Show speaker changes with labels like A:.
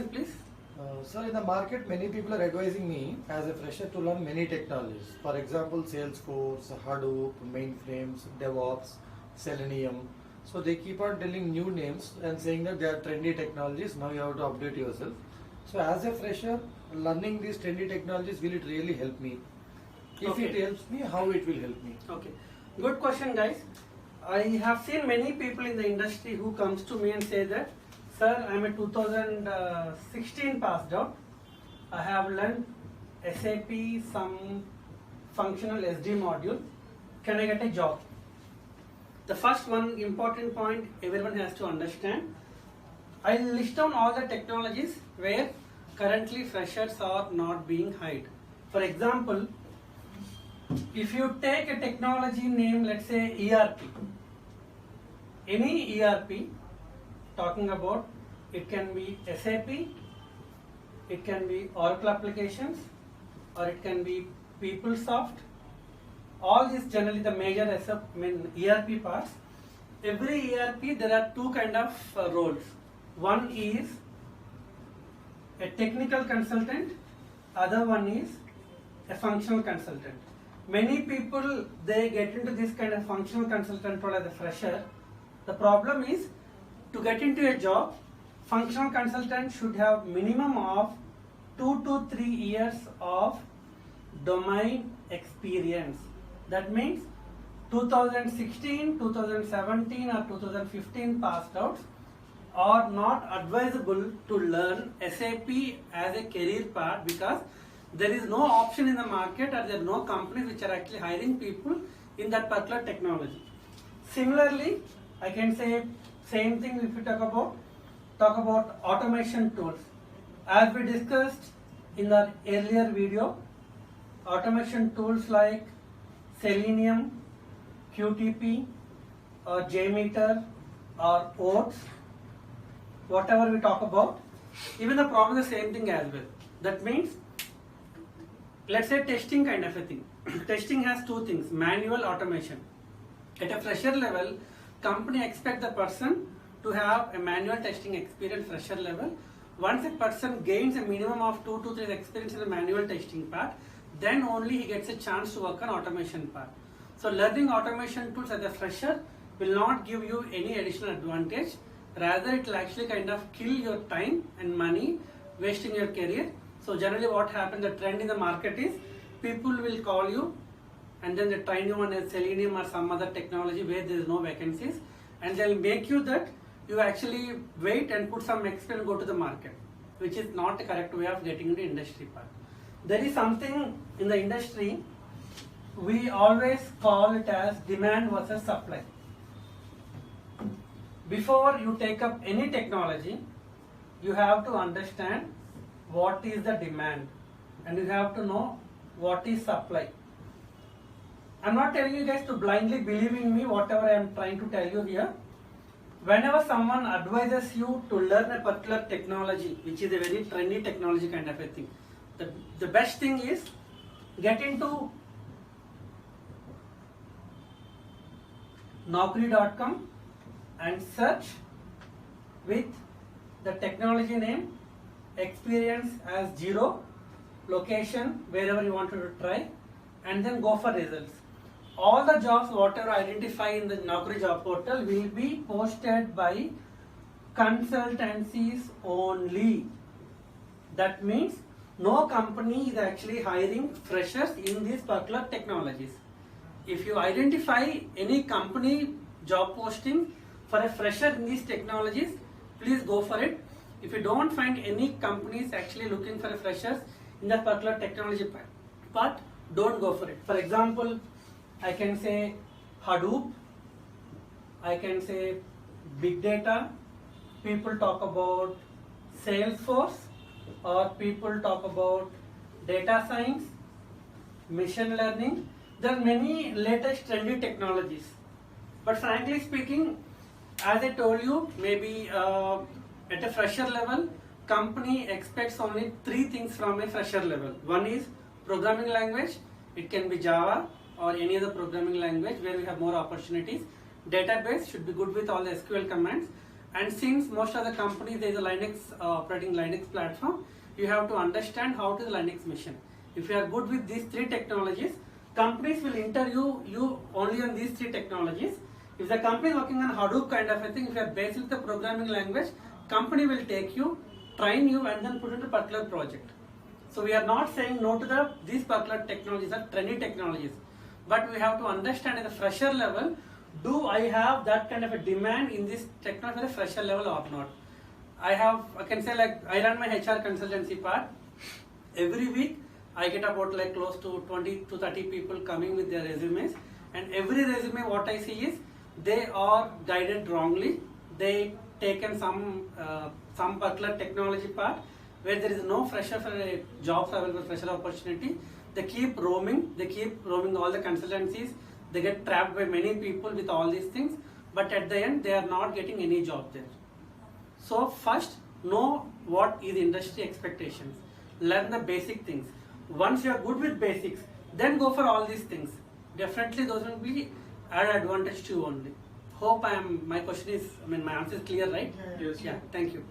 A: Please.
B: Sir, in the market, many people are advising me as a fresher to learn many technologies. For example, Salesforce, Hadoop, mainframes, DevOps, Selenium. So they keep on telling new names and saying that they are trendy technologies. Now you have to update yourself. So as a fresher, learning these trendy technologies, will it really help me? If it helps me, how it will help me?
A: Okay, good question, guys. I have seen many people in the industry who comes to me and say that, sir, I'm a 2016 passed out. I have learned SAP, some functional SD module. Can I get a job? The first one important point everyone has to understand. I'll list down all the technologies where currently freshers are not being hired. For example, if you take a technology name, let's say ERP, any ERP, talking about it can be SAP, it can be Oracle applications, or it can be PeopleSoft. All these generally the major ERP parts. Every ERP there are two kind of roles. One is a technical consultant, other one is a functional consultant. Many people they get into this kind of functional consultant role as a fresher. The problem is to get into a job, functional consultant should have minimum of 2 to 3 years of domain experience. That means 2016, 2017 or 2015 passed outs are not advisable to learn SAP as a career path because there is no option in the market or there are no companies which are actually hiring people in that particular technology. Similarly, I can say same thing if you talk about automation tools. As we discussed in the earlier video, automation tools like Selenium, QTP, or JMeter, or Oats, whatever we talk about, even the problem is the same thing as well. That means, let's say testing kind of a thing. Testing has two things, manual, automation. At a fresher level, company expect the person to have a manual testing experience fresher level. Once a person gains a minimum of 2 to 3 years experience in the manual testing part, then only he gets a chance to work on automation part. So learning automation tools as a fresher will not give you any additional advantage. Rather, it will actually kind of kill your time and money, wasting your career. So generally what happens, the trend in the market is people will call you and then they train you on a Selenium or some other technology where there is no vacancies, and they'll make you that you actually wait and put some extra and go to the market, which is not the correct way of getting into industry part. There is something in the industry, we always call it as demand versus supply. Before you take up any technology, you have to understand what is the demand and you have to know what is supply. I'm not telling you guys to blindly believe in me, whatever I am trying to tell you here. Whenever someone advises you to learn a particular technology, which is a very trendy technology kind of a thing, the best thing is get into Naukri.com and search with the technology name, experience as 0, location wherever you want to try, and then go for results. All the jobs whatever identify in the Naukri job portal will be posted by consultancies only. That means no company is actually hiring freshers in these particular technologies. If you identify any company job posting for a fresher in these technologies, please go for it. If you don't find any companies actually looking for a freshers in that particular technology part, don't go for it. For example, I can say Hadoop, I can say big data, people talk about Salesforce, or people talk about data science, machine learning. There are many latest trendy technologies. But frankly speaking, as I told you, maybe at a fresher level, company expects only 3 things from a fresher level. One is programming language, it can be Java or any other programming language where we have more opportunities. Database should be good with all the SQL commands, And since most of the companies there is a Linux operating Linux platform, you have to understand how to the Linux machine. If you are good with these three technologies, companies will interview you only on these three technologies. If the company is working on Hadoop kind of a thing, if you are based with the programming language, company will take you, train you, and then put into a particular project. So we are not saying no to these particular technologies are trendy technologies, but we have to understand at the fresher level, do I have that kind of a demand in this technology at a fresher level or not? I can say like I run my HR consultancy part. Every week I get about like close to 20 to 30 people coming with their resumes, and every resume what I see is they are guided wrongly. They taken some particular technology part where there is no fresher for a jobs available, fresher opportunity. They keep roaming all the consultancies. They get trapped by many people with all these things, but at the end they are not getting any job there. So first know what is industry expectations. Learn the basic things. Once you are good with basics, then go for all these things. Definitely those will be add advantage to you only. Hope my question is, my answer is clear, right?
C: Yes.
A: Yeah, thank you.